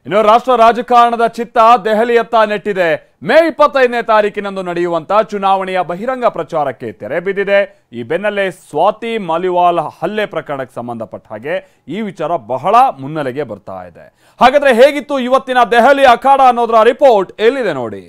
ಇನ್ನು ರಾಷ್ಟ್ರ ರಾಜಕಾರಣದ ಚಿತ್ತ ದೆಹಲಿಯತ್ತ ನೆಟ್ಟಿದೆ. ಮೇ 25ನೇ ತಾರೀಕಿನಂದು ನಡೆಯುವಂತ ಚುನಾವಣೆಯ ಬಹಿರಂಗ ಪ್ರಚಾರಕ್ಕೆ ತೆರೆ ಬಿದ್ದಿದೆ. ಈ ಬೆನ್ನಲ್ಲೇ ಸ್ವಾತಿ ಮಲಿವಾಲ್ ಹಲ್ಲೆ ಪ್ರಕರಣಕ್ಕೆ ಸಂಬಂಧಪಟ್ಟ ಹಾಗೆ ಈ ವಿಚಾರ ಬಹಳ ಮುನ್ನೆಲೆಗೆ ಬರ್ತಾ ಇದೆ. ಹಾಗಾದ್ರೆ ಹೇಗಿತ್ತು ಇವತ್ತಿನ ದೆಹಲಿ ಅಖಾಡ ಅನ್ನೋದರ ರಿಪೋರ್ಟ್ ಎಲ್ಲಿದೆ ನೋಡಿ.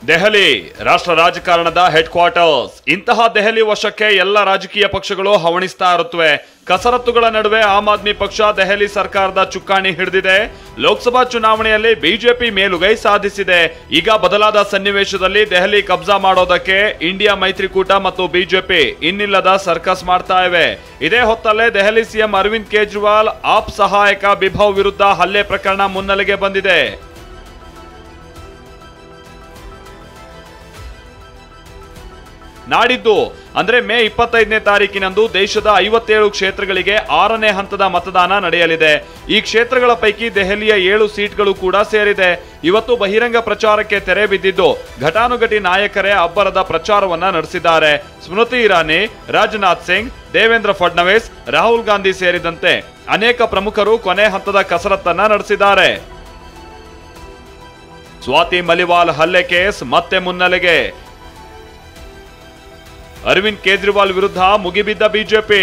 ದೆಹಲಿ ರಾಷ್ಟ್ರ ರಾಜಕಾರಣದ ಹೆಡ್ ಕ್ವಾರ್ಟರ್ಸ್. ಇಂತಹ ದೆಹಲಿ ವಶಕ್ಕೆ ಎಲ್ಲ ರಾಜಕೀಯ ಪಕ್ಷಗಳು ಹವಣಿಸ್ತಾ ಇರುತ್ತವೆ. ಕಸರತ್ತುಗಳ ನಡುವೆ ಆಮ್ ಆದ್ಮಿ ಪಕ್ಷ ದೆಹಲಿ ಸರ್ಕಾರದ ಚುಕ್ಕಾಣಿ ಹಿಡಿದಿದೆ. ಲೋಕಸಭಾ ಚುನಾವಣೆಯಲ್ಲಿ ಬಿಜೆಪಿ ಮೇಲುಗೈ ಸಾಧಿಸಿದೆ. ಈಗ ಬದಲಾದ ಸನ್ನಿವೇಶದಲ್ಲಿ ದೆಹಲಿ ಕಬ್ಜಾ ಮಾಡೋದಕ್ಕೆ ಇಂಡಿಯಾ ಮೈತ್ರಿಕೂಟ ಮತ್ತು ಬಿಜೆಪಿ ಇನ್ನಿಲ್ಲದ ಸರ್ಕಸ್ ಮಾಡ್ತಾ ಇವೆ. ಇದೇ ಹೊತ್ತಲ್ಲೇ ದೆಹಲಿ ಸಿಎಂ ಅರವಿಂದ್ ಕೇಜ್ರಿವಾಲ್ ಆಪ್ ಸಹಾಯಕ ಬಿಭವ್ ವಿರುದ್ಧ ಹಲ್ಲೆ ಪ್ರಕರಣ ಮುನ್ನೆಲೆಗೆ ಬಂದಿದೆ. ನಾಡಿದ್ದು ಅಂದ್ರೆ ಮೇ 25ನೇ ತಾರೀಕಿನಂದು ದೇಶದ 57 ಕ್ಷೇತ್ರಗಳಿಗೆ 6ನೇ ಹಂತದ ಮತದಾನ ನಡೆಯಲಿದೆ. ಈ ಕ್ಷೇತ್ರಗಳ ಪೈಕಿ ದೆಹಲಿಯ 7 ಸೀಟ್ಗಳು ಕೂಡ ಸೇರಿದೆ. ಇವತ್ತು ಬಹಿರಂಗ ಪ್ರಚಾರಕ್ಕೆ ತೆರೆ ಬಿದ್ದಿದ್ದು ಘಟಾನುಘಟಿ ನಾಯಕರೇ ಅಬ್ಬರದ ಪ್ರಚಾರವನ್ನ ನಡೆಸಿದ್ದಾರೆ. ಸ್ಮೃತಿ ಇರಾನಿ, ರಾಜನಾಥ್ ಸಿಂಗ್, ದೇವೇಂದ್ರ ಫಡ್ನವೀಸ್, ರಾಹುಲ್ ಗಾಂಧಿ ಸೇರಿದಂತೆ ಅನೇಕ ಪ್ರಮುಖರು ಕೊನೆ ಹಂತದ ಕಸರತ್ತನ್ನ ನಡೆಸಿದ್ದಾರೆ. ಸ್ವಾತಿ ಮಲಿವಾಲ್ ಹಲ್ಲೆ ಕೇಸ್ ಮತ್ತೆ ಮುನ್ನೆಲೆಗೆ. ಅರವಿಂದ್ ಕೇಜ್ರಿವಾಲ್ ವಿರುದ್ಧ ಮುಗಿಬಿದ್ದ ಬಿಜೆಪಿ.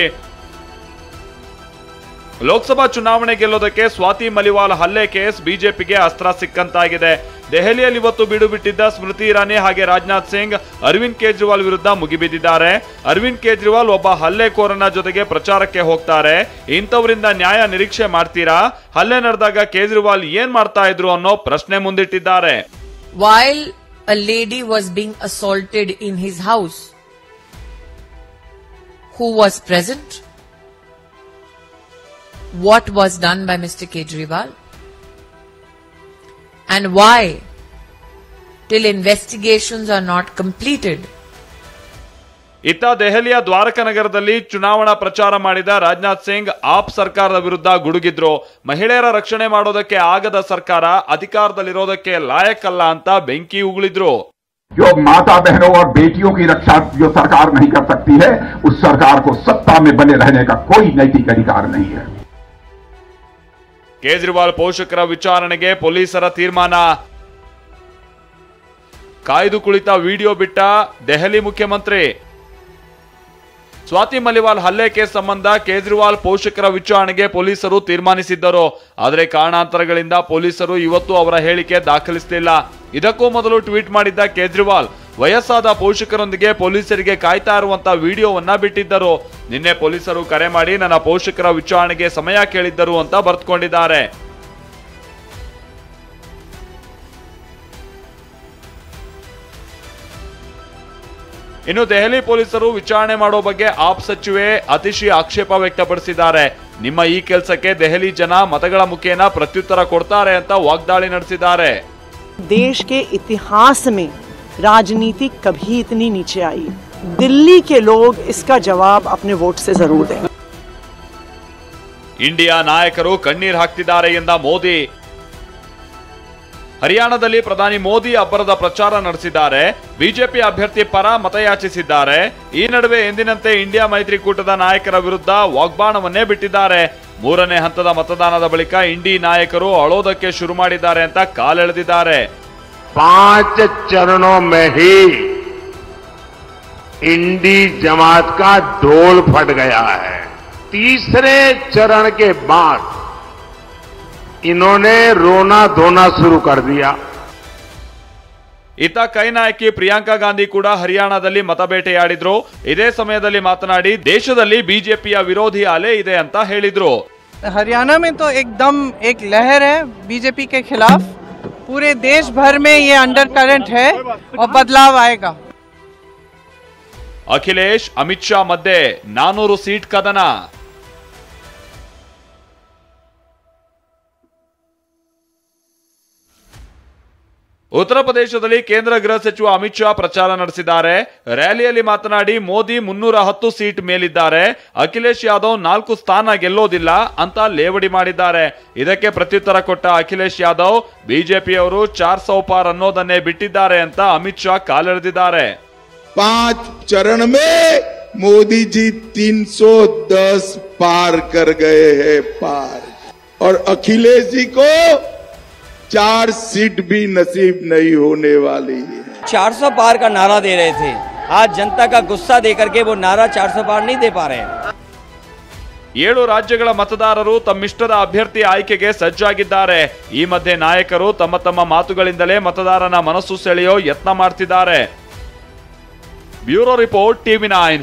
ಲೋಕಸಭಾ ಚುನಾವಣೆ ಗೆಲ್ಲೋದಕ್ಕೆ ಸ್ವಾತಿ ಮಲಿವಾಲ್ ಹಲ್ಲೆ ಕೇಸ್ ಬಿಜೆಪಿಗೆ ಅಸ್ತ್ರ ಸಿಕ್ಕಂತಾಗಿದೆ. ದೆಹಲಿಯಲ್ಲಿ ಇವತ್ತು ಬೀಡು ಬಿಟ್ಟಿದ್ದ ಸ್ಮೃತಿ ಇರಾನಿ ಹಾಗೆ ರಾಜನಾಥ್ ಸಿಂಗ್ ಅರವಿಂದ್ ಕೇಜ್ರಿವಾಲ್ ವಿರುದ್ಧ ಮುಗಿಬಿದ್ದಿದ್ದಾರೆ. ಅರವಿಂದ್ ಕೇಜ್ರಿವಾಲ್ ಒಬ್ಬ ಹಲ್ಲೆಕೋರನ ಜೊತೆಗೆ ಪ್ರಚಾರಕ್ಕೆ ಹೋಗ್ತಾರೆ. ಇಂಥವರಿಂದ ನ್ಯಾಯ ನಿರೀಕ್ಷೆ ಮಾಡ್ತೀರಾ? ಹಲ್ಲೆ ನಡೆದಾಗ ಕೇಜ್ರಿವಾಲ್ ಏನ್ ಮಾಡ್ತಾ ಇದ್ರು ಅನ್ನೋ ಪ್ರಶ್ನೆ ಮುಂದಿಟ್ಟಿದ್ದಾರೆ. While a lady was being assaulted in his house, who was present? What was done by Mr. Kejriwal? And why, till investigations are not completed? ಇತ್ತ ದೆಹಲಿಯ ದ್ವಾರಕ ನಗರದಲ್ಲಿ ಚುನಾವಣಾ ಪ್ರಚಾರ ಮಾಡಿದ ರಾಜನಾಥ್ ಸಿಂಗ್ ಆಪ್ ಸರ್ಕಾರದ ವಿರುದ್ಧ ಗುಡುಗಿದ್ರು. ಮಹಿಳೆಯರ ರಕ್ಷಣೆ ಮಾಡೋದಕ್ಕೆ ಆಗದ ಸರ್ಕಾರ ಅಧಿಕಾರದಲ್ಲಿರೋದಕ್ಕೆ ಲಾಯಕ್ಕಲ್ಲ ಅಂತ ಬೆಂಕಿ ಉಗುಳಿದ್ರು. जो माता बहनों और बेटियों की रक्षा जो सरकार नहीं कर सकती है, उस सरकार को सत्ता में बने रहने का कोई नैतिक अधिकार नहीं है. ಕೇಜ್ರಿವಾಲ್ ಪೋಷಕರ ವಿಚಾರಣೆಗೆ ಪೊಲೀಸರ ತೀರ್ಮಾನ. ಕಾಯ್ದು ಕುಳಿತ ವಿಡಿಯೋ ಬಿಟ್ಟ ದೆಹಲಿ ಮುಖ್ಯಮಂತ್ರಿ. ಸ್ವಾತಿ ಮಲಿವಾಲ್ ಹಲ್ಲೆ ಕೇಸ್ ಸಂಬಂಧ ಕೇಜ್ರಿವಾಲ್ ಪೋಷಕರ ವಿಚಾರಣೆಗೆ ಪೊಲೀಸರು ತೀರ್ಮಾನಿಸಿದ್ದರು. ಆದರೆ ಕಾರಣಾಂತರಗಳಿಂದ ಪೊಲೀಸರು ಇವತ್ತು ಅವರ ಹೇಳಿಕೆ ದಾಖಲಿಸಲಿಲ್ಲ. ಇದಕ್ಕೂ ಮೊದಲು ಟ್ವೀಟ್ ಮಾಡಿದ್ದ ಕೇಜ್ರಿವಾಲ್ ವಯಸ್ಸಾದ ಪೋಷಕರೊಂದಿಗೆ ಪೊಲೀಸರಿಗೆ ಕಾಯ್ತಾ ಇರುವಂತ ವಿಡಿಯೋವನ್ನ ಬಿಟ್ಟಿದ್ದರು. ನಿನ್ನೆ ಪೊಲೀಸರು ಕರೆ ಮಾಡಿ ನನ್ನ ಪೋಷಕರ ವಿಚಾರಣೆಗೆ ಸಮಯ ಕೇಳಿದ್ದರು ಅಂತ ಬರೆದುಕೊಂಡಿದ್ದಾರೆ. ಇನ್ನು ದೆಹಲಿ ಪೊಲೀಸರು ವಿಚಾರಣೆ ಮಾಡೋ ಬಗ್ಗೆ ಆಪ್ ಸಚಿವೆ ಅತಿಶಿ ಆಕ್ಷೇಪ ವ್ಯಕ್ತಪಡಿಸಿದ್ದಾರೆ. ನಿಮ್ಮ ಈ ಕೆಲಸಕ್ಕೆ ದೆಹಲಿ ಜನ ಮತಗಳ ಮುಖೇನ ಪ್ರತ್ಯುತ್ತರ ಕೊಡ್ತಾರೆ ಅಂತ ವಾಗ್ದಾಳಿ ನಡೆಸಿದ್ದಾರೆ. देश के इतिहास में राजनीति कभी इतनी नीचे आई. दिल्ली के लोग इसका जवाब अपने वोट से जरूर दें. ಇಂಡಿಯಾ ನಾಯಕರು ಕಣ್ಣೀರ್ ಹಾಕ್ತಿದ್ದಾರೆ ಎಂದ ಮೋದಿ. ಹರಿಯಾಣದಲ್ಲಿ ಪ್ರಧಾನಿ ಮೋದಿ ಅಬ್ಬರದ ಪ್ರಚಾರ ನಡೆಸಿದ್ದಾರೆ. ಬಿಜೆಪಿ ಅಭ್ಯರ್ಥಿ ಪರ ಮತಯಾಚಿಸಿದ್ದಾರೆ. ಈ ನಡುವೆ ಎಂದಿನಂತೆ ಇಂಡಿಯಾ ಮೈತ್ರಿಕೂಟದ ನಾಯಕರ ವಿರುದ್ಧ ವಾಗ್ಬಾಣವನ್ನೇ ಬಿಟ್ಟಿದ್ದಾರೆ. 3ನೇ ಹಂತದ ಮತದಾನದ ಬಳಿಕ ಇಂಡಿ ನಾಯಕರು ಅಳೋದಕ್ಕೆ ಶುರು ಮಾಡಿದ್ದಾರೆ ಅಂತ ಕಾಲೆಳೆದಿದ್ದಾರೆ. 5 चरणों में ही इंडी जमात का ढोल फट गया है. तीसरे चरण के बाद इन्होंने रोना धोना शुरू कर दिया. ಇತ್ತ ಕೈ ನಾಯಕಿ ಪ್ರಿಯಾಂಕಾ ಗಾಂಧಿ ಕೂಡ ಹರಿಯಾಣದಲ್ಲಿ ಮತಬೇಟೆಯಾಡಿದ್ರು. ಇದೇ ಸಮಯದಲ್ಲಿ ಮಾತನಾಡಿ ದೇಶದಲ್ಲಿ ಬಿಜೆಪಿಯ ವಿರೋಧಿ ಅಲೆ ಇದೆ ಅಂತ ಹೇಳಿದ್ರು. हरियाणा में तो एकदम एक लहर है बीजेपी के खिलाफ. पूरे देश भर में ये अंडर करंट है और बदलाव आएगा. ಅಖಿಲೇಶ್ ಅಮಿತ್ ಶಾ ಮಧ್ಯೆ 400 ಸೀಟ್ ಕದನ. ಉತ್ತರ ಪ್ರದೇಶದಲ್ಲಿ ಕೇಂದ್ರ ಗೃಹ ಸಚಿವ ಅಮಿತ್ ಶಾ ಪ್ರಚಾರ ನಡೆಸಿದ್ದಾರೆ. ರ್ಯಾಲಿಯಲ್ಲಿ ಮಾತನಾಡಿ ಮೋದಿ 310 ಸೀಟ್ ಮೇಲಿದ್ದಾರೆ, ಅಖಿಲೇಶ್ ಯಾದವ್ 4 ಸ್ಥಾನ ಗೆಲ್ಲೋದಿಲ್ಲ ಅಂತ ಲೇವಡಿ ಮಾಡಿದ್ದಾರೆ. ಇದಕ್ಕೆ ಪ್ರತ್ಯುತ್ತರ ಕೊಟ್ಟ ಅಖಿಲೇಶ್ ಯಾದವ್ ಬಿಜೆಪಿಯವರು 400 ಪಾರ್ ಅನ್ನೋದನ್ನೇ ಬಿಟ್ಟಿದ್ದಾರೆ ಅಂತ ಅಮಿತ್ ಶಾ ಕಾಲೆಳೆದಿದ್ದಾರೆ. 5 चरण में मोदी जी 310 पार कर गए हैं पार, और अखिलेश जी को 4 सीट भी नसीब नहीं होने वाली है. 400 पार का नारा दे रहे थे, आज जनता का गुस्सा देकर के वो नारा 400 पार नहीं दे पा रहे हैं. 7 ರಾಜ್ಯಗಳ ಮತದಾರರು ತಮ್ಮಿಷ್ಟದ ಅಭ್ಯರ್ಥಿ ಆಯ್ಕೆಗೆ ಸಜ್ಜಾಗಿದ್ದಾರೆ. ಈ ಮಧ್ಯೆ ನಾಯಕರು ತಮ್ಮ ತಮ್ಮ ಮಾತುಗಳಿಂದಲೇ ಮತದಾರನ ಮನಸ್ಸು ಸೆಳೆಯೋ ಯತ್ನ ಮಾಡ್ತಿದ್ದಾರೆ. Bureau report, TV9.